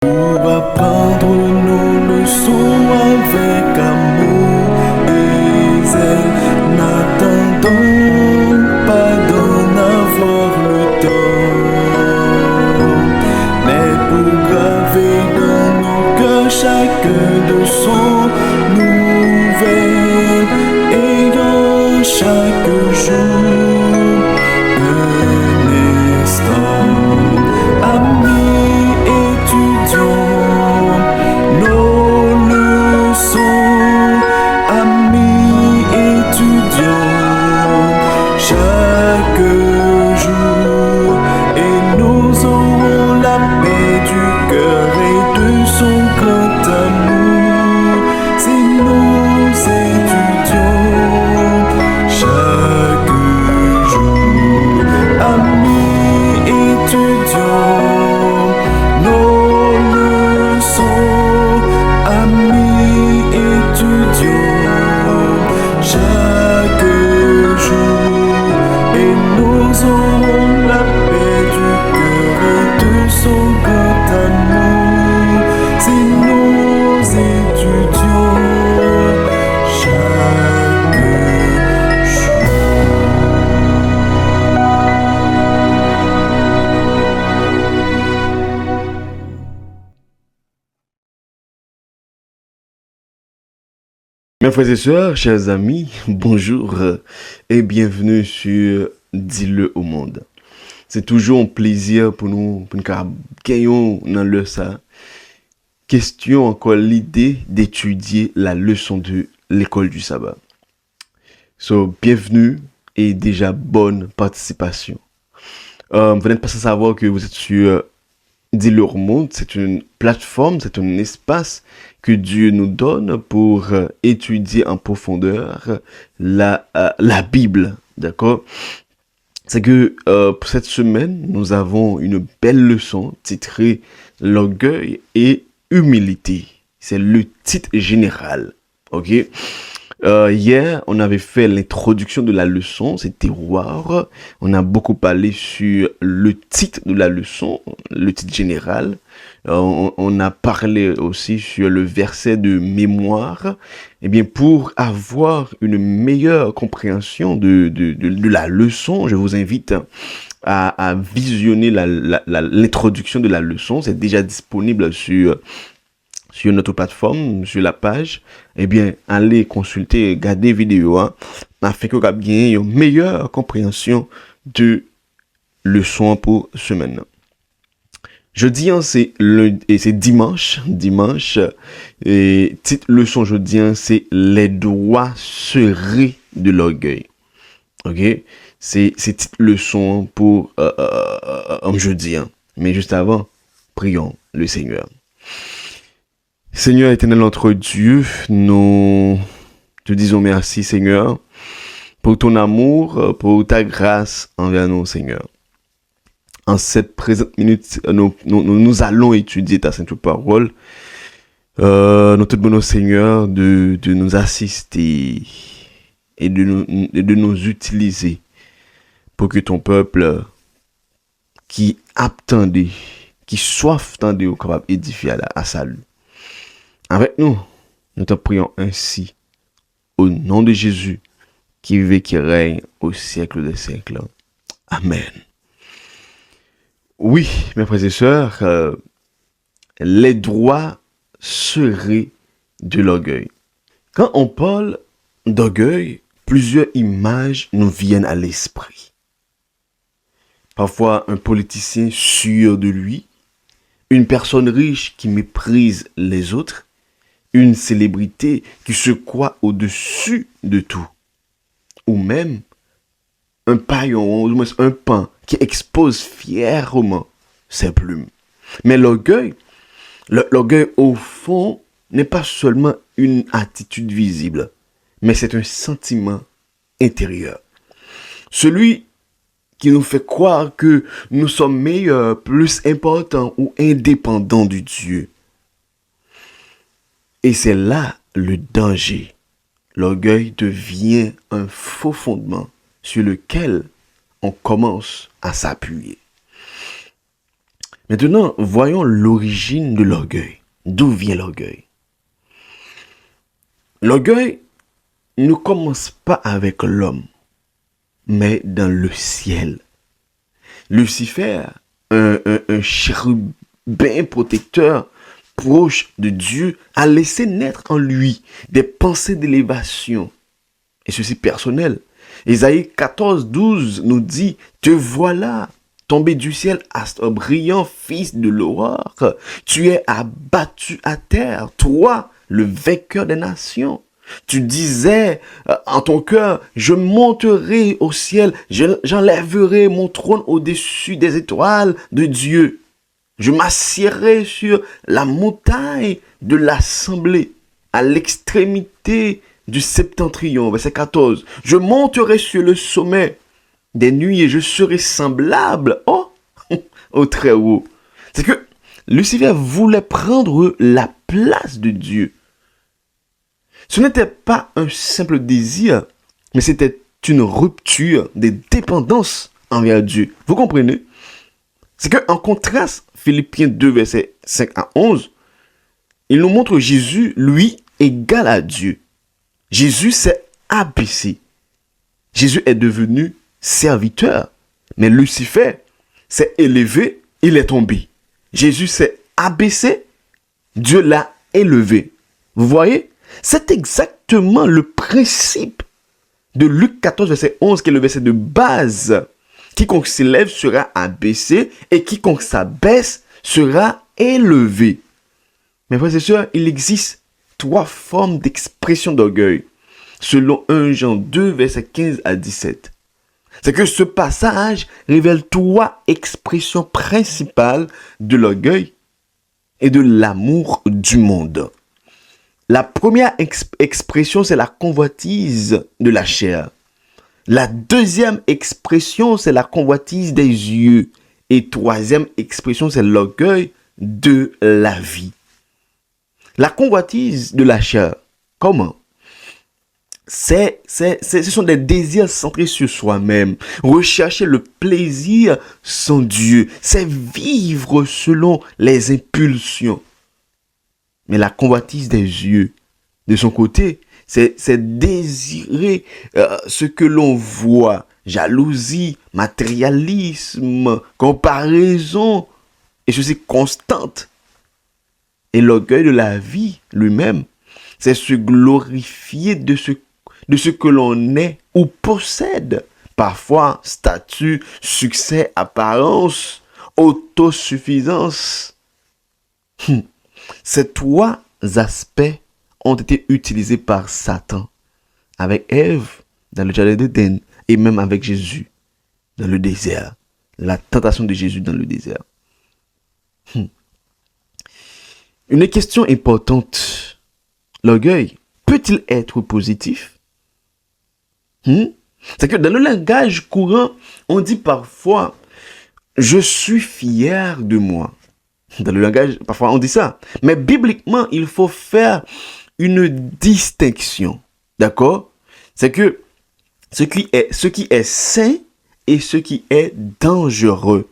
Pour apprendre nos leçons avec amour et zèle, n'attendons pas d'en avoir le temps, mais pour graver dans nos cœurs chacun de son nouvelle, ayant chaque jour un instant. Amis, étudions nos leçons. Amis, étudions chaque jour, et nous aurons la paix du cœur et de son grand amour si nous étudions chaque jour. Amis, étudions nos leçons. Amis, étudions chaque jour, et nous aurons la paix du cœur et de son grand amour si nous étudions chaque jour. Mes frères et sœurs, chers amis, bonjour et bienvenue sur Dis-le au monde. C'est toujours un plaisir pour nous gagner dans le ça. Question encore l'idée d'étudier la leçon de l'école du sabbat. So, bienvenue et déjà bonne participation. Vous n'êtes pas sans savoir que vous êtes sur Dis-le au monde. C'est une plateforme, c'est un espace que Dieu nous donne pour étudier en profondeur la Bible, d'accord? C'est que pour cette semaine, nous avons une belle leçon titrée « L'orgueil et humilité ». C'est le titre général, ok? Hier, on avait fait l'introduction de la leçon, c'était rare. On a beaucoup parlé sur le titre de la leçon, le titre général. On a parlé aussi sur le verset de mémoire. Eh bien, pour avoir une meilleure compréhension de la leçon, je vous invite à visionner l'introduction de la leçon. C'est déjà disponible sur notre plateforme, sur la page. Eh bien, allez consulter, regarder vidéo, afin que vous ayez une meilleure compréhension de leçon pour semaine. Jeudi, c'est dimanche, et titre leçon jeudi, c'est les droits serrés de l'orgueil. Ok, c'est titre leçon pour jeudi, mais juste avant, prions le Seigneur. Seigneur éternel notre Dieu, nous te disons merci Seigneur pour ton amour, pour ta grâce envers nous Seigneur. En cette présente minute, nous allons étudier ta sainte parole. Nous te demandons Seigneur de nous assister et de nous utiliser pour que ton peuple qui attendait, qui soif tendait au capable édifier à salut. Avec nous, nous te prions ainsi, au nom de Jésus, qui vit et qui règne au siècle des siècles. Amen. Oui, mes frères et sœurs, les droits serrés de l'orgueil. Quand on parle d'orgueil, plusieurs images nous viennent à l'esprit. Parfois, un politicien sûr de lui, une personne riche qui méprise les autres, une célébrité qui se croit au-dessus de tout, ou même un paillon, ou un paon qui expose fièrement ses plumes. Mais l'orgueil au fond n'est pas seulement une attitude visible, mais c'est un sentiment intérieur. Celui qui nous fait croire que nous sommes meilleurs, plus importants ou indépendants du Dieu. Et c'est là le danger. L'orgueil devient un faux fondement sur lequel on commence à s'appuyer. Maintenant, voyons l'origine de l'orgueil. D'où vient l'orgueil? L'orgueil ne commence pas avec l'homme, mais dans le ciel. Lucifer, un chérubin protecteur proche de Dieu, a laissé naître en lui des pensées d'élévation, et ceci personnel. Ésaïe 14:12 nous dit: te voilà tombé du ciel, astre brillant, fils de l'aurore. Tu es abattu à terre, toi, le vainqueur des nations. Tu disais en ton cœur: je monterai au ciel, j'enlèverai mon trône au-dessus des étoiles de Dieu. Je m'assiérai sur la montagne de l'assemblée, à l'extrémité du septentrion. Verset 14. Je monterai sur le sommet des nuits et je serai semblable au Très-Haut. C'est que Lucifer voulait prendre la place de Dieu. Ce n'était pas un simple désir, mais c'était une rupture des dépendances envers Dieu. Vous comprenez? C'est qu'en contraste, Philippiens 2, versets 5 à 11, il nous montre Jésus, lui, égal à Dieu. Jésus s'est abaissé. Jésus est devenu serviteur. Mais Lucifer s'est élevé, il est tombé. Jésus s'est abaissé, Dieu l'a élevé. Vous voyez? C'est exactement le principe de Luc 14, verset 11, qui est le verset de base. Quiconque s'élève sera abaissé et quiconque s'abaisse sera élevé. Mes frères et sœurs, il existe 3 formes d'expression d'orgueil, selon 1 Jean 2, verset 15 à 17. C'est que ce passage révèle 3 expressions principales de l'orgueil et de l'amour du monde. La première expression, c'est la convoitise de la chair. La deuxième expression, c'est la convoitise des yeux. Et troisième expression, c'est l'orgueil de la vie. La convoitise de la chair, comment? Ce sont des désirs centrés sur soi-même. Rechercher le plaisir sans Dieu. C'est vivre selon les impulsions. Mais la convoitise des yeux, de son côté, c'est désirer ce que l'on voit. Jalousie, matérialisme, comparaison, et ceci constante. Et l'orgueil de la vie lui-même, c'est se glorifier de ce que l'on est ou possède. Parfois, statut, succès, apparence, autosuffisance. Ces 3 aspects ont été utilisés par Satan avec Ève dans le jardin d'Éden et même avec Jésus dans le désert. La tentation de Jésus dans le désert. Une question importante. L'orgueil peut-il être positif? C'est que dans le langage courant, on dit parfois « je suis fier de moi ». Dans le langage, parfois on dit ça. Mais bibliquement, il faut faire une distinction. D'accord? C'est que ce qui est sain et ce qui est dangereux.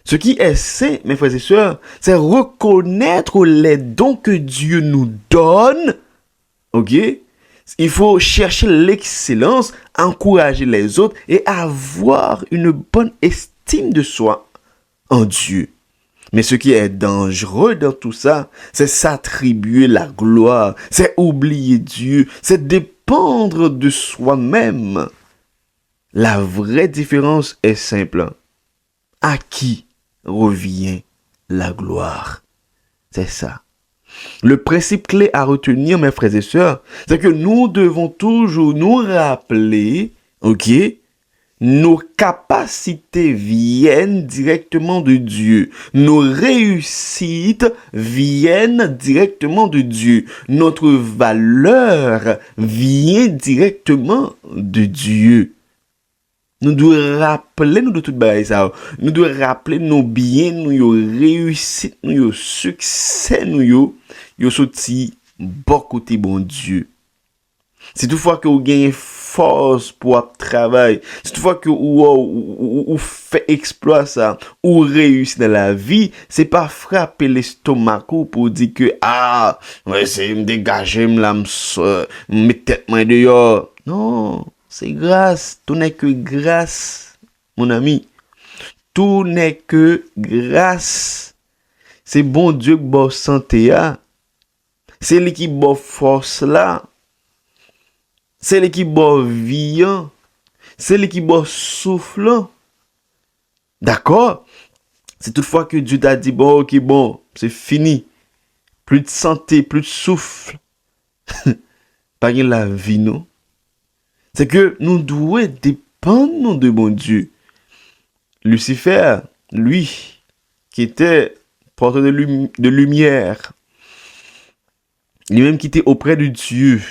Ce qui est sain, mes frères et sœurs, c'est reconnaître les dons que Dieu nous donne. Ok? Il faut chercher l'excellence, encourager les autres et avoir une bonne estime de soi en Dieu. Mais ce qui est dangereux dans tout ça, c'est s'attribuer la gloire, c'est oublier Dieu, c'est dépendre de soi-même. La vraie différence est simple. À qui revient la gloire? C'est ça. Le principe clé à retenir, mes frères et sœurs, c'est que nous devons toujours nous rappeler, ok, nos capacités viennent directement de Dieu. Nos réussites viennent directement de Dieu. Notre valeur vient directement de Dieu. Nous devons rappeler nous de tout ça. Nous devons rappeler nos biens, nos réussites, nos succès, nous sorti bon côté bon Dieu. Si toutefois que vous gagnez force pour travailler, si toutefois que vous fait exploit ça, ou réussit dans la vie, c'est pas frapper l'estomac pour dire que, ah, ouais, c'est me dégager, me tête moi dehors. Non, c'est grâce. Tout n'est que grâce, mon ami. Tout n'est que grâce. C'est bon Dieu qui bon santé là. C'est lui qui bon force là. C'est lui qui bon vie. C'est lui qui bon souffle. D'accord? C'est toutefois que Dieu t'a dit, bon, ok, bon, c'est fini. Plus de santé, plus de souffle. Pas la vie, non? C'est que nous devons dépendre de bon Dieu. Lucifer, lui, qui était porteur de lumière, lui-même qui était auprès de Dieu,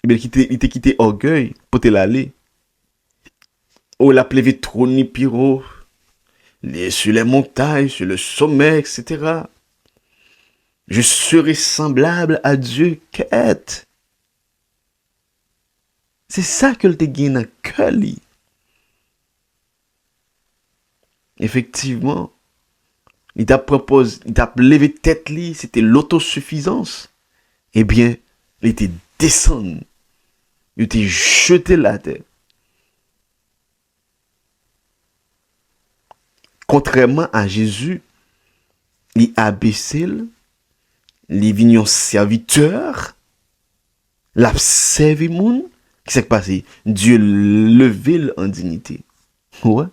il était quitté orgueil pour te l'aller. Oh, la plève trône pyro, sur les montagnes, sur le sommet, etc. Je serai semblable à Dieu, quête. C'est ça que te gagne dans le cœur. Effectivement, il t'a proposé, il t'a levé tête, c'était l'autosuffisance. Eh bien, il était descendu. Il était jeté la terre. Contrairement à Jésus, il a baissé, il venu serviteur, l'a servi moun. Qu'est-ce qui s'est passé? Dieu levé en dignité. Ouais.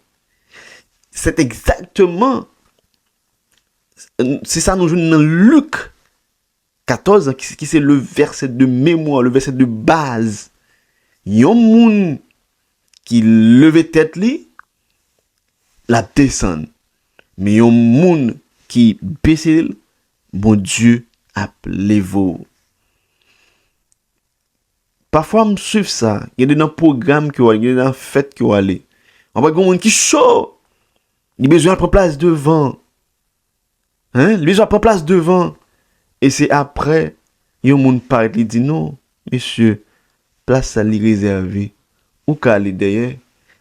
C'est exactement, c'est ça nous jouons dans Luc 14, qui c'est le verset de mémoire, le verset de base. Yon moun qui levait tête li, la descend. Mais yon moun qui baisse, bon Dieu a levé. Parfois, je suis ça. Il y a des programmes qui ont il y a des fêtes qui ont allé. On va voir un qui chaud. Il a besoin de prendre place devant. Hein? Il a besoin de prendre place devant. Et c'est après, il y a un monde parle, il dit non, monsieur, place à lui réservée. Ou qu'à aller derrière.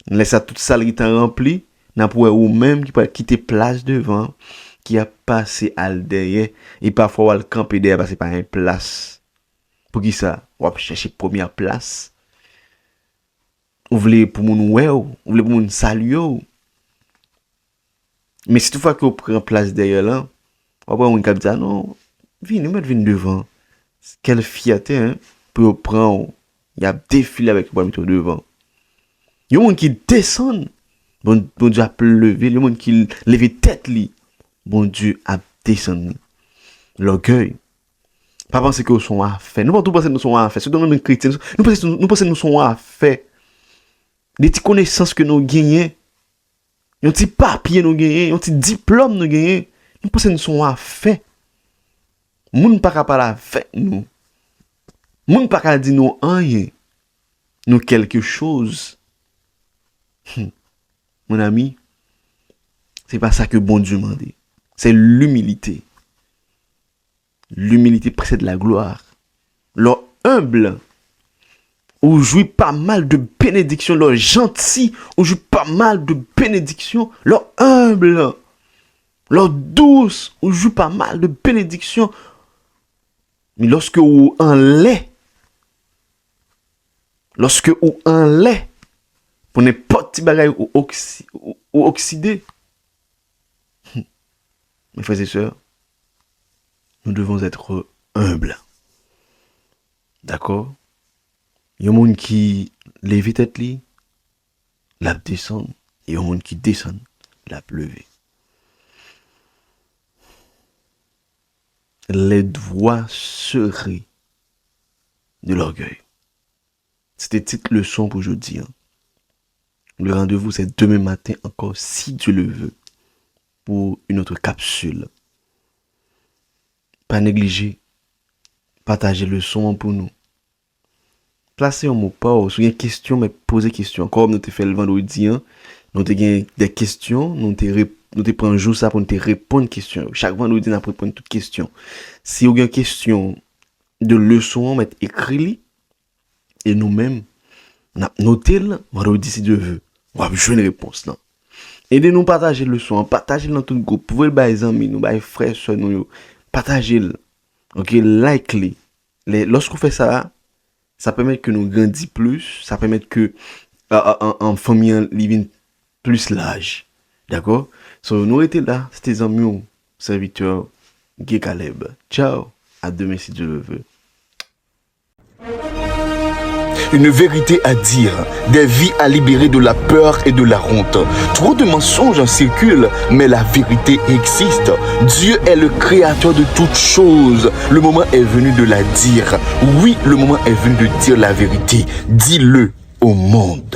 Laisse toute salle qui t'a rempli. N'a pas ou même qui peut quitter place devant. Qui a passé à derrière. Et parfois, le camper derrière parce que c'est pas une place. Pour qui ça? On va chercher première place. Vous voulez pour mon ouais, vous voulez pour mon salut. Mais si toutefois que vous prenez place derrière là, on va prendre un dit non, viens devant. Quelle fierté, hein, pour prendre, il y a défilé avec le mettre devant. Il y a un monde qui descend, bon Dieu a levé, il y a un monde qui lève tête, bon Dieu a descendu. L'orgueil. Pas penser que nous sommes à faire. Nous pas tout penser que nous sommes à faire. C'est dans le chrétien. Nous pensons que nous sommes à faire. Des petites connaissances que nous gagnons. Des petits papiers nous gagnons. Des petits diplômes nous gagnons. Nous pensons que nous sommes à faire. Moun pas capable à faire nous. Moun pas capable dire nous rien. Nous quelque chose. Mon ami, c'est pas ça que bon Dieu m'a dit. C'est l'humilité. L'humilité précède la gloire. Leur humble, ou jouit pas mal de bénédictions. Leur gentil, ou jouit pas mal de bénédictions. Leur humble, leur douce, ou jouit pas mal de bénédictions. Mais lorsque ou en lait, pour n'importe petit bagage ou oxydé, mes frères et sœurs, nous devons être humbles. D'accord? Il y a un monde qui lève tête li, la descend. Il y a un monde qui descend, la pleuve. Les doigts serrés de l'orgueil. C'était petite leçon pour aujourd'hui. Hein. Le rendez-vous, c'est demain matin encore, si Dieu le veut, pour une autre capsule. Pas négliger, partager le son pour nous. Placez un mot pas, si vous avez une question, mais posez question. Comme nous te fait le vendredi, hein, nous te gagne des questions, nous te prenons jour ça pour nous te répondre aux questions. Chaque vendredi, nous répondons toutes questions. Si vous avez une question de leçon, mettez écrit, Et nous-mêmes, nous noté vendredi si Dieu veut. On va jouer une réponse là. Aidez-nous partager le son, partager dans tout le groupe. Vous pouvez le bailler amis, nous bailler frères, soeurs, nous partager. OK, like lorsqu'on fait ça, ça permet que nous grandissions plus, ça permet que en famille living plus large. D'accord? So nous étions là, c'était amis, serviteur Guy Caleb. Ciao, à demain si Dieu le veut. Une vérité à dire, des vies à libérer de la peur et de la honte. Trop de mensonges en circulent, mais la vérité existe. Dieu est le créateur de toutes choses. Le moment est venu de la dire. Oui, le moment est venu de dire la vérité. Dis-le au monde.